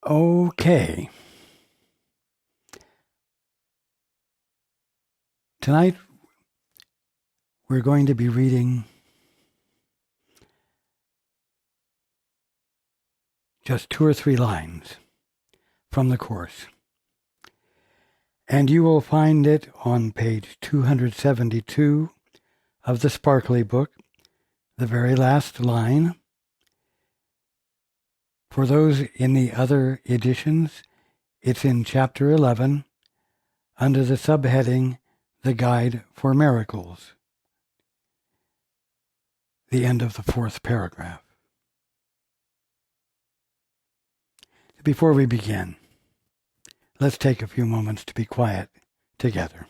Okay. Tonight we're going to be reading just 2 or 3 lines from the course. And you will find it on page 272 of the Sparkly book, the very last line. For those in the other editions, it's in chapter 11 under the subheading, The Guide for Miracles, the end of the 4th paragraph. Before we begin, let's take a few moments to be quiet together.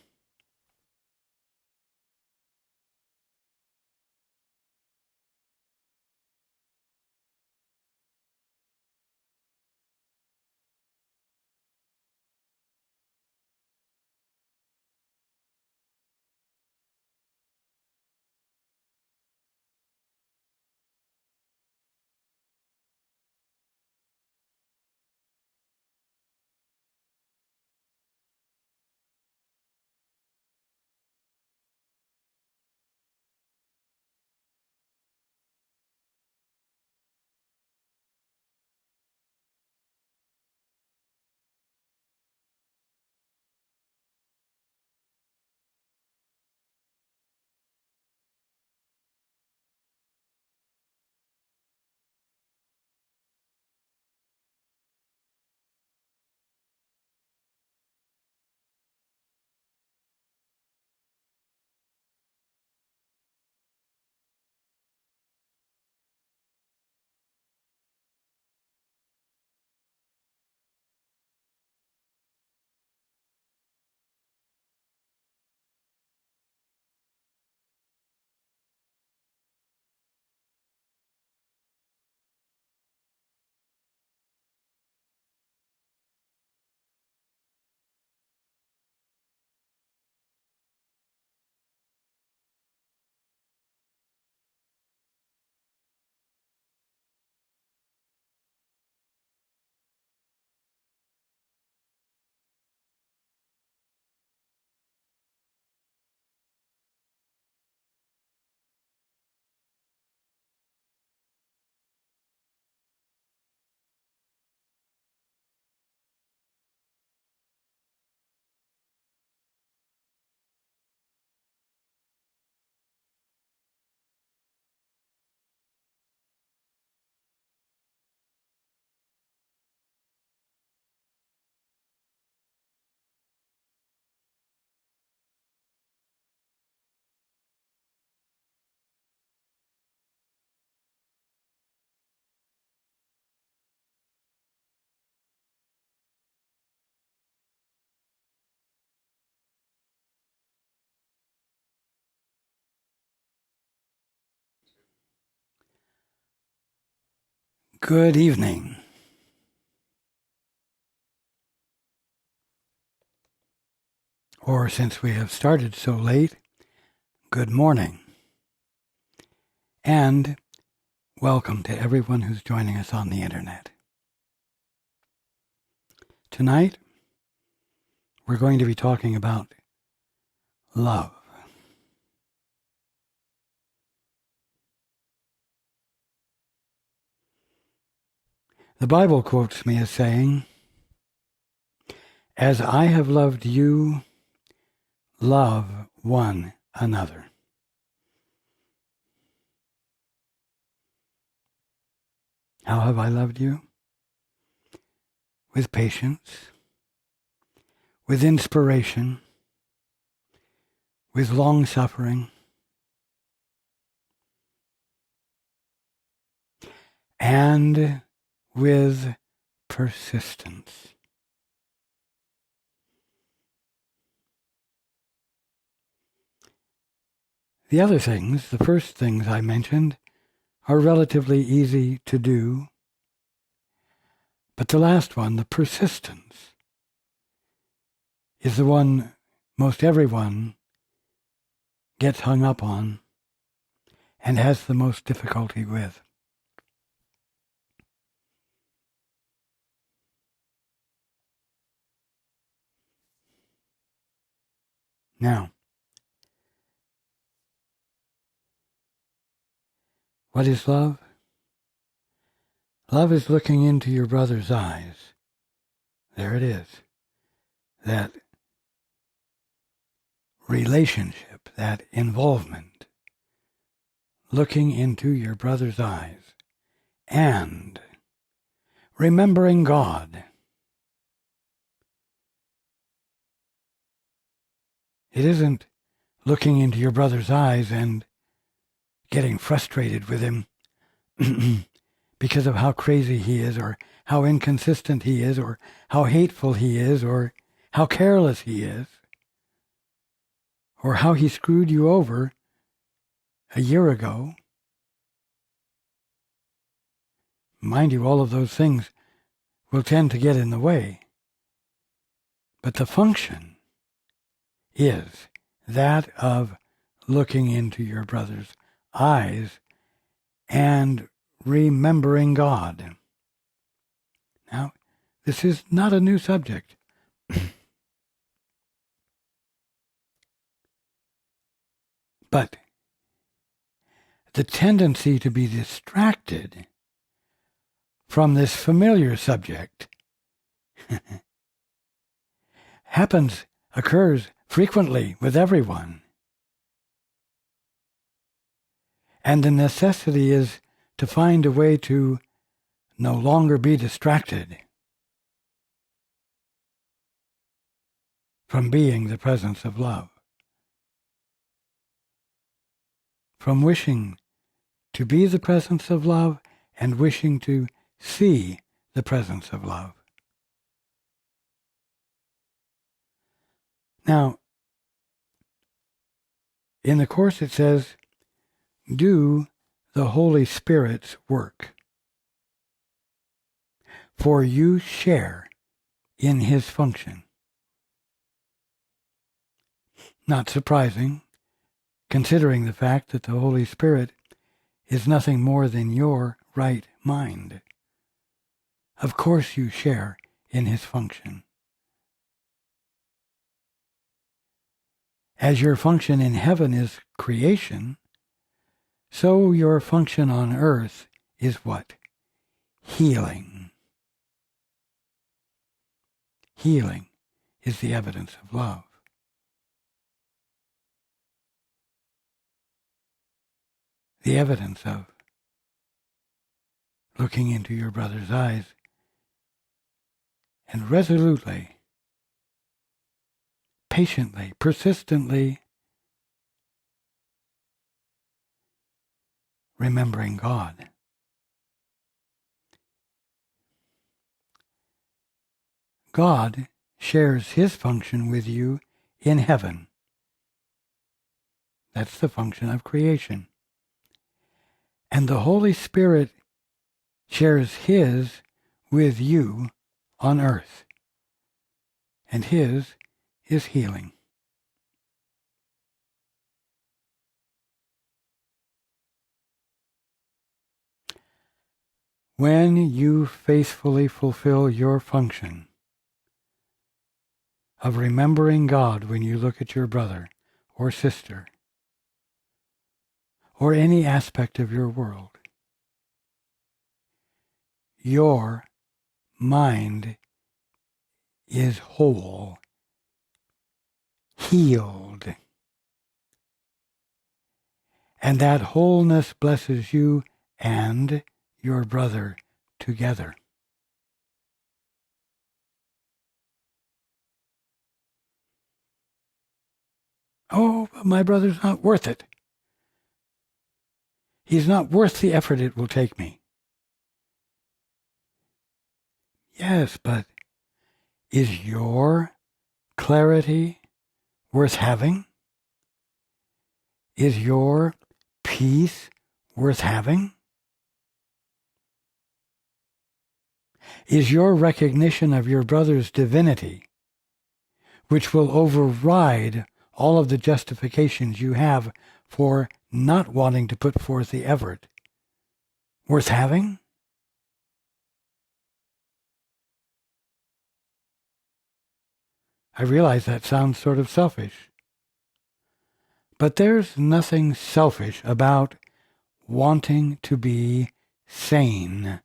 Good evening. Or since we have started so late, good morning. And welcome to everyone who's joining us on the internet. Tonight, we're going to be talking about love. The Bible quotes me as saying, "As I have loved you, love one another." How have I loved you? With patience, with inspiration, with long-suffering, and with persistence. The other things, the first things I mentioned, are relatively easy to do. But the last one, the persistence, is the one most everyone gets hung up on and has the most difficulty with. Now, what is love? Love is looking into your brother's eyes. There it is. That relationship, that involvement, looking into your brother's eyes and remembering God. It isn't looking into your brother's eyes and getting frustrated with him because of how crazy he is, or how inconsistent he is, or how hateful he is, or how careless he is, or how he screwed you over a year ago. Mind you, all of those things will tend to get in the way. But the function is that of looking into your brother's eyes and remembering God. Now, this is not a new subject. But the tendency to be distracted from this familiar subject occurs frequently with everyone. And the necessity is to find a way to no longer be distracted from being the presence of love, from wishing to be the presence of love and wishing to see the presence of love. Now, in the Course it says, do the Holy Spirit's work, for you share in his function. Not surprising, considering the fact that the Holy Spirit is nothing more than your right mind. Of course you share in his function. As your function in heaven is creation, so your function on earth is what? Healing. Healing is the evidence of love. The evidence of looking into your brother's eyes and resolutely, patiently, persistently remembering God. God shares his function with you in heaven. That's the function of creation. And the Holy Spirit shares his with you on earth. And his is healing. When you faithfully fulfill your function of remembering God when you look at your brother or sister or any aspect of your world, your mind is whole, healed. And that wholeness blesses you and your brother together. Oh, but my brother's not worth it. He's not worth the effort it will take me. Yes, but is your clarity worth having? Is your peace worth having? Is your recognition of your brother's divinity, which will override all of the justifications you have for not wanting to put forth the effort, worth having? I realize that sounds sort of selfish. But there's nothing selfish about wanting to be sane,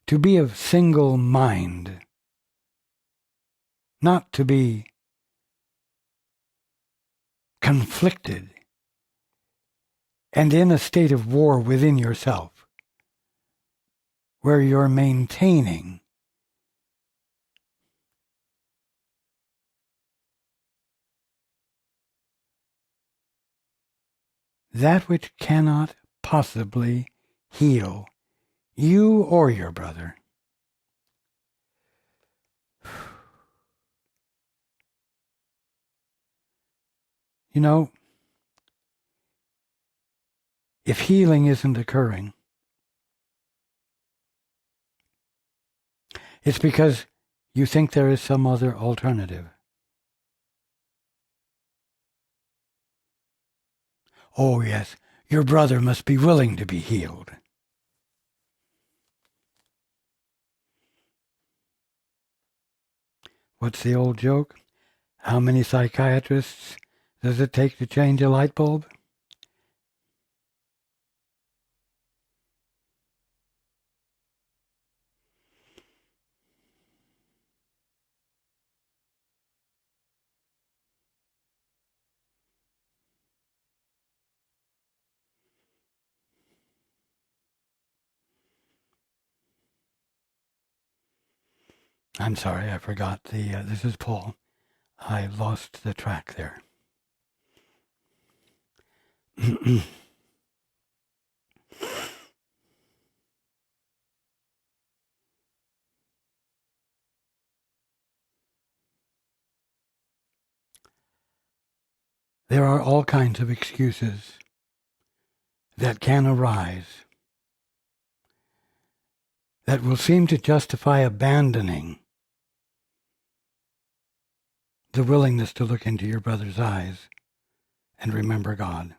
to be of single mind, not to be conflicted and in a state of war within yourself, where you're maintaining that which cannot possibly heal you or your brother. You know, if healing isn't occurring, it's because you think there is some other alternative. Oh yes, your brother must be willing to be healed. What's the old joke? How many psychiatrists does it take to change a light bulb? I'm sorry, I forgot this is Paul. I lost the track there. There are all kinds of excuses that can arise that will seem to justify abandoning the willingness to look into your brother's eyes and remember God.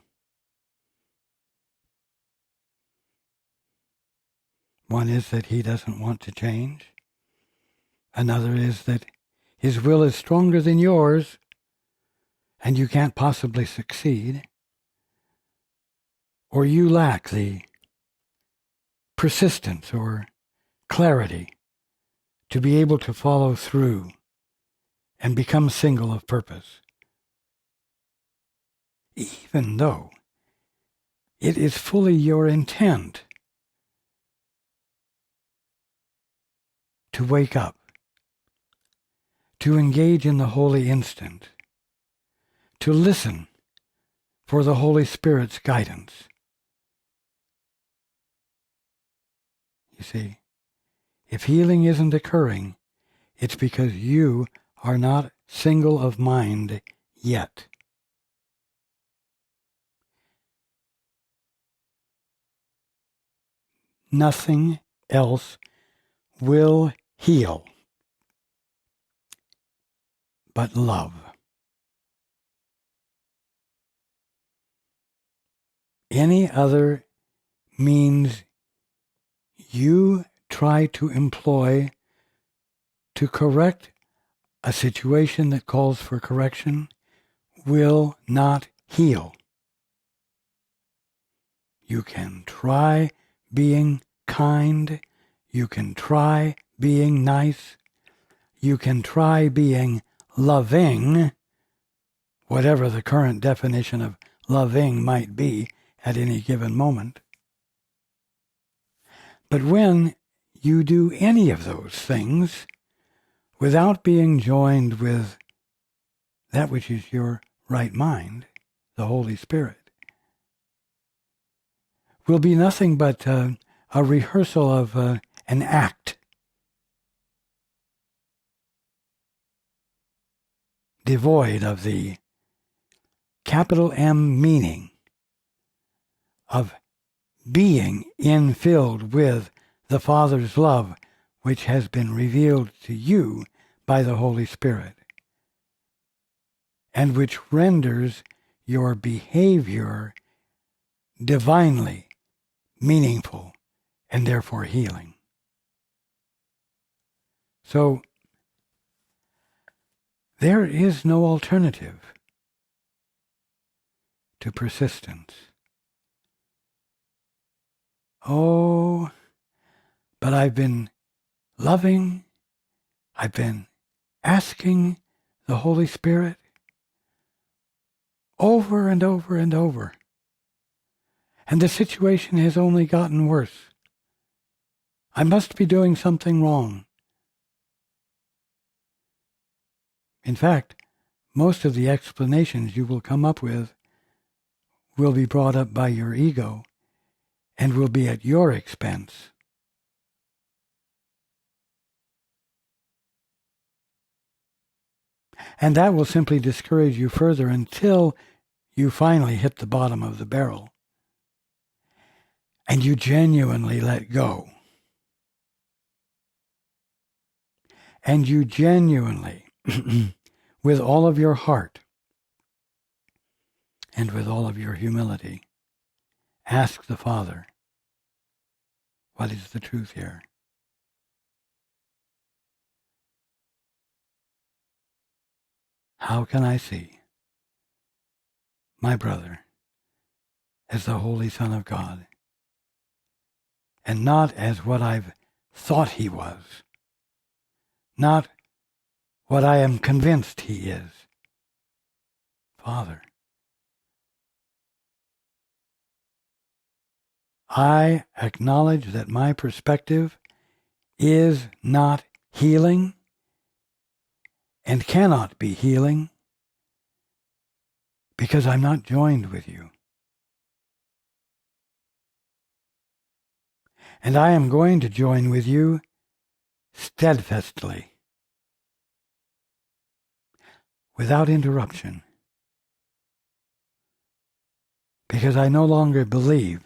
One is that he doesn't want to change. Another is that his will is stronger than yours and you can't possibly succeed. Or you lack the persistence or clarity to be able to follow through and become single of purpose, even though it is fully your intent to wake up, to engage in the holy instant, to listen for the Holy Spirit's guidance. You see, if healing isn't occurring, it's because you are not single of mind yet. Nothing else will heal but love. Any other means you try to employ to correct a situation that calls for correction will not heal. You can try being kind, you can try being nice, you can try being loving, whatever the current definition of loving might be at any given moment. But when you do any of those things without being joined with that which is your right mind, the Holy Spirit, will be nothing but a rehearsal of an act devoid of the capital M meaning of being infilled with the Father's love, which has been revealed to you by the Holy Spirit, and which renders your behavior divinely meaningful and therefore healing. So, there is no alternative to persistence. Oh, but I've been loving, I've been asking the Holy Spirit over and over and over, and the situation has only gotten worse. I must be doing something wrong. In fact, most of the explanations you will come up with will be brought up by your ego and will be at your expense. And that will simply discourage you further until you finally hit the bottom of the barrel and you genuinely let go. And you genuinely, with all of your heart and with all of your humility, ask the Father, what is the truth here? How can I see my brother as the Holy Son of God and not as what I've thought he was, not what I am convinced he is? Father, I acknowledge that my perspective is not healing and cannot be healing because I'm not joined with you. And I am going to join with you steadfastly, without interruption, because I no longer believe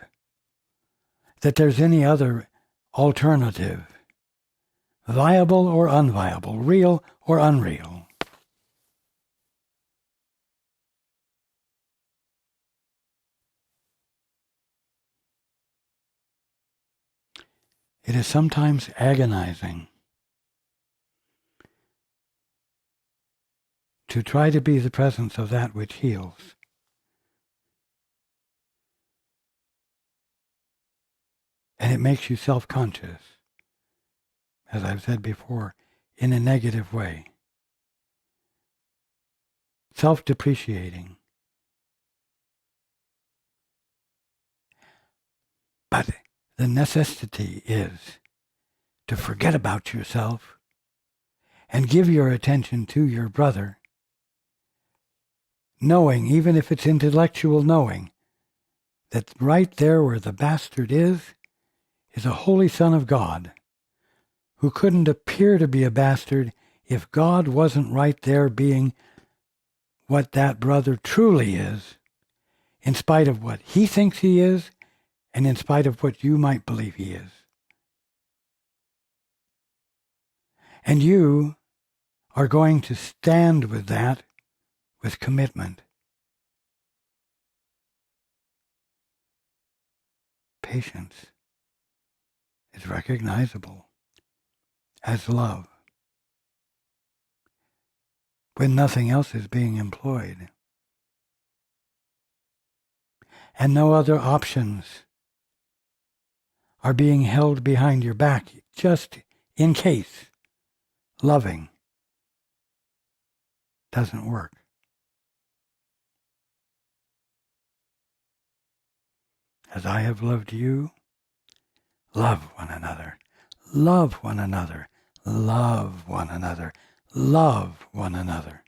that there's any other alternative, viable or unviable, real or unreal. It is sometimes agonizing to try to be the presence of that which heals. And it makes you self-conscious, as I've said before, in a negative way. Self-depreciating. But the necessity is to forget about yourself and give your attention to your brother, knowing, even if it's intellectual knowing, that right there where the bastard is a holy Son of God who couldn't appear to be a bastard if God wasn't right there being what that brother truly is, in spite of what he thinks he is and in spite of what you might believe he is. And you are going to stand with that with commitment. Patience is recognizable as love when nothing else is being employed and no other options are being held behind your back just in case loving doesn't work. As I have loved you, love one another, love one another, love one another, love one another.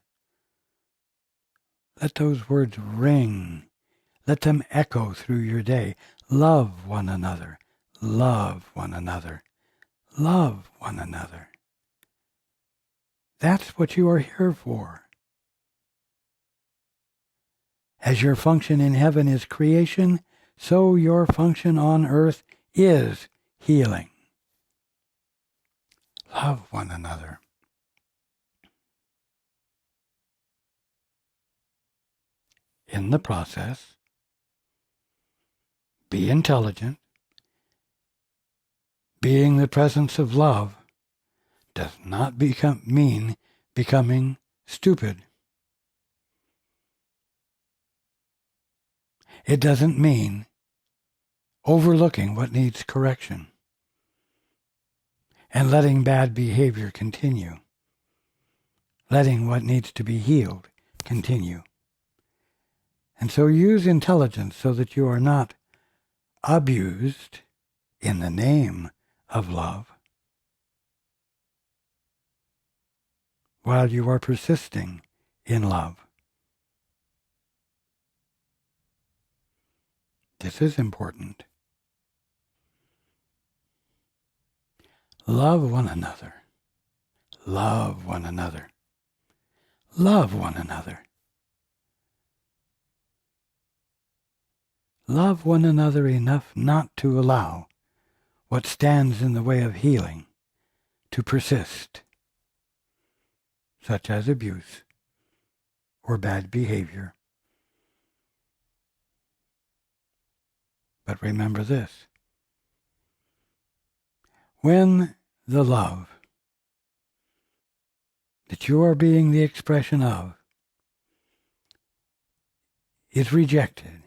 Let those words ring. Let them echo through your day. Love one another, love one another, love one another. That's what you are here for. As your function in heaven is creation, so your function on earth is healing. Love one another. In the process, be intelligent. Being the presence of love does not mean becoming stupid. It doesn't mean overlooking what needs correction and letting bad behavior continue, letting what needs to be healed continue. And so use intelligence so that you are not abused in the name of love while you are persisting in love. This is important. Love one another. Love one another. Love one another. Love one another enough not to allow what stands in the way of healing to persist, such as abuse or bad behavior. But remember this: when the love that you are being the expression of is rejected,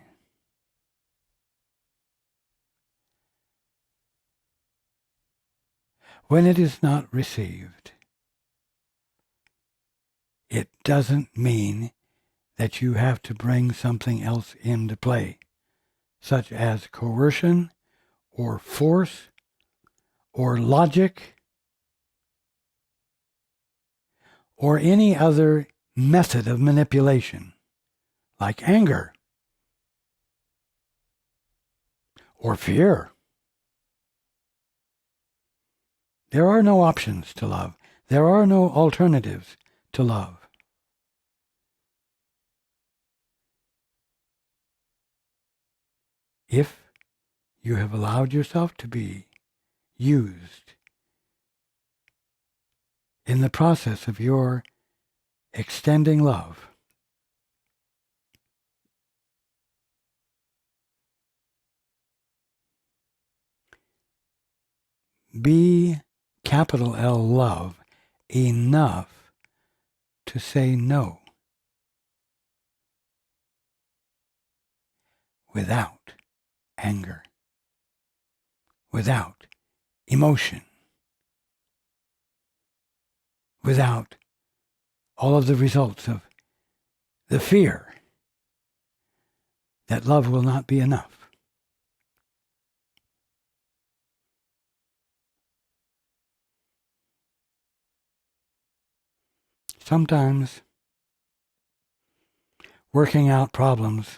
when it is not received, it doesn't mean that you have to bring something else into play, such as coercion or force or logic or any other method of manipulation, like anger or fear. There are no options to love. There are no alternatives to love. If you have allowed yourself to be used in the process of your extending love, be capital L love enough to say no without anger, without emotion, without all of the results of the fear that love will not be enough. Sometimes working out problems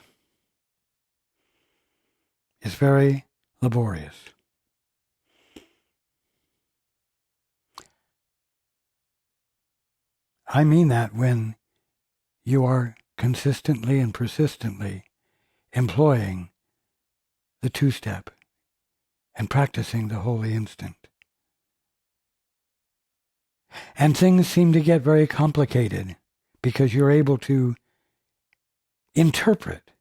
is very laborious. I mean that when you are consistently and persistently employing the two-step and practicing the holy instant. And things seem to get very complicated because you're able to interpret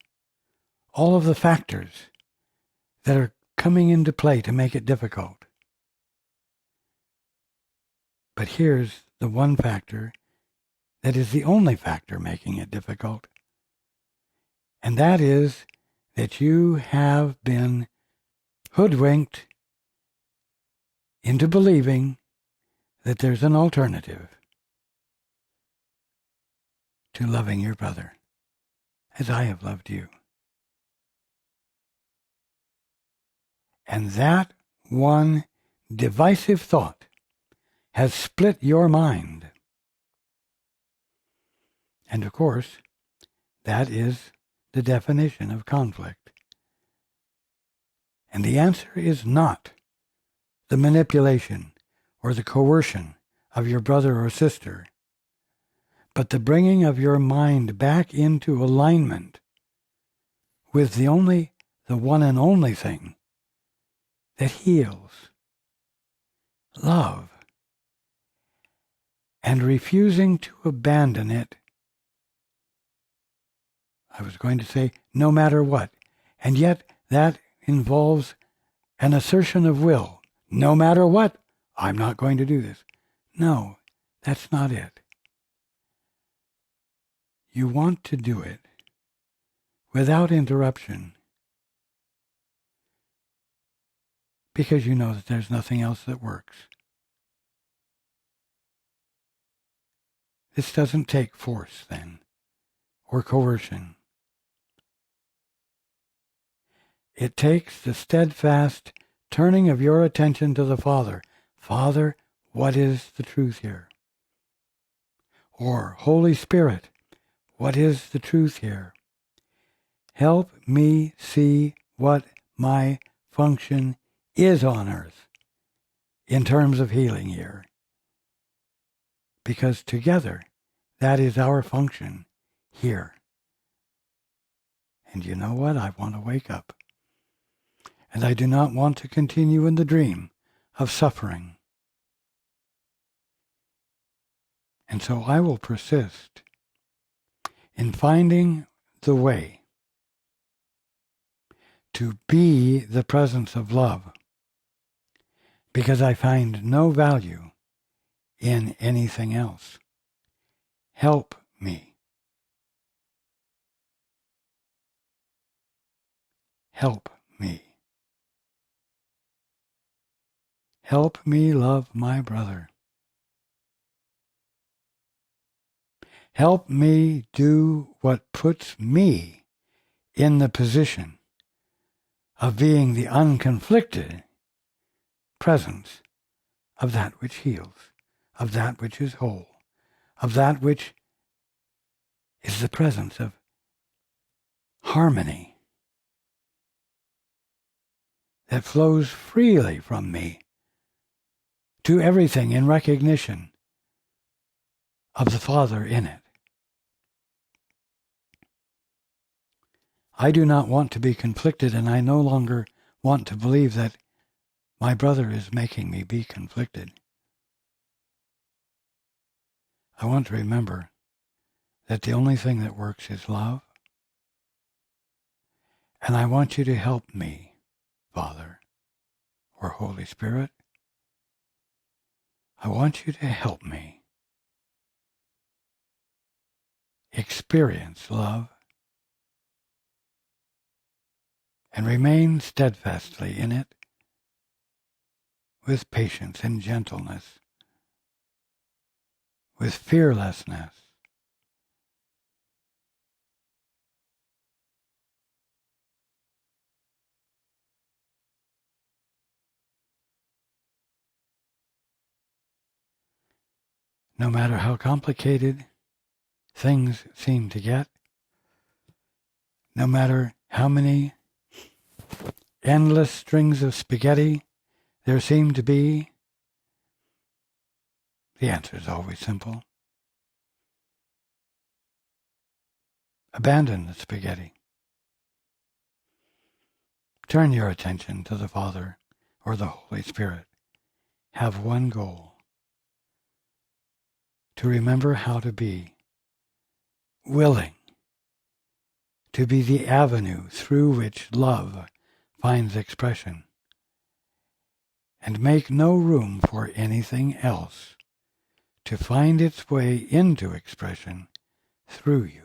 all of the factors that are coming into play to make it difficult. But here's the one factor that is the only factor making it difficult. And that is that you have been hoodwinked into believing that there's an alternative to loving your brother as I have loved you. And that one divisive thought has split your mind. And of course, that is the definition of conflict. And the answer is not the manipulation or the coercion of your brother or sister, but the bringing of your mind back into alignment with the one and only thing that heals, love, and refusing to abandon it. I was going to say no matter what, and yet that involves an assertion of will. No matter what, I'm not going to do this. No, that's not it. You want to do it without interruption, because you know that there's nothing else that works. This doesn't take force then, or coercion. It takes the steadfast turning of your attention to the Father. Father, what is the truth here? Or, Holy Spirit, what is the truth here? Help me see what my function is on earth in terms of healing here. Because together, that is our function here. And you know what? I want to wake up. And I do not want to continue in the dream of suffering. And so I will persist in finding the way to be the presence of love, because I find no value in anything else. Help me. Help me. Help me love my brother. Help me do what puts me in the position of being the unconflicted presence of that which heals, of that which is whole, of that which is the presence of harmony that flows freely from me to everything in recognition of the Father in it. I do not want to be conflicted, and I no longer want to believe that my brother is making me be conflicted. I want to remember that the only thing that works is love, and I want you to help me, Father, or Holy Spirit. I want you to help me experience love and remain steadfastly in it with patience and gentleness, with fearlessness. No matter how complicated things seem to get, no matter how many endless strings of spaghetti there seem to be, the answer is always simple. Abandon the spaghetti. Turn your attention to the Father or the Holy Spirit. Have one goal: to remember how to be willing to be the avenue through which love finds expression, and make no room for anything else to find its way into expression through you.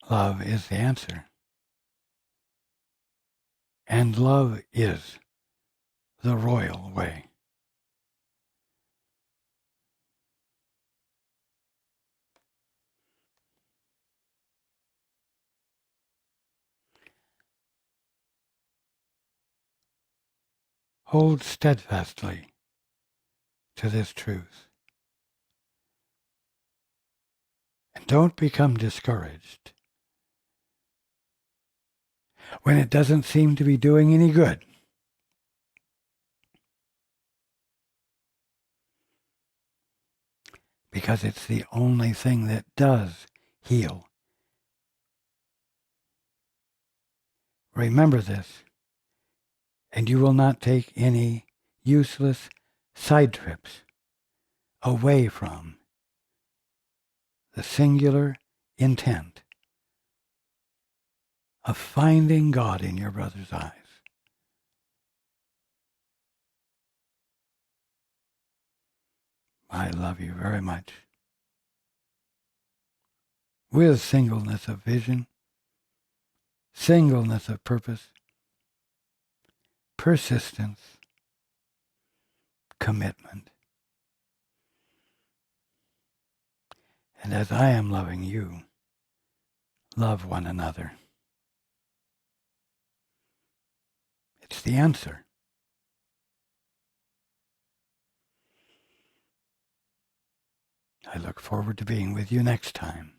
Love is the answer. And love is the royal way. Hold steadfastly to this truth. And don't become discouraged when it doesn't seem to be doing any good. Because it's the only thing that does heal. Remember this, and you will not take any useless side trips away from the singular intent of finding God in your brother's eyes. I love you very much. With singleness of vision, singleness of purpose, persistence, commitment. And as I am loving you, love one another. It's the answer. I look forward to being with you next time.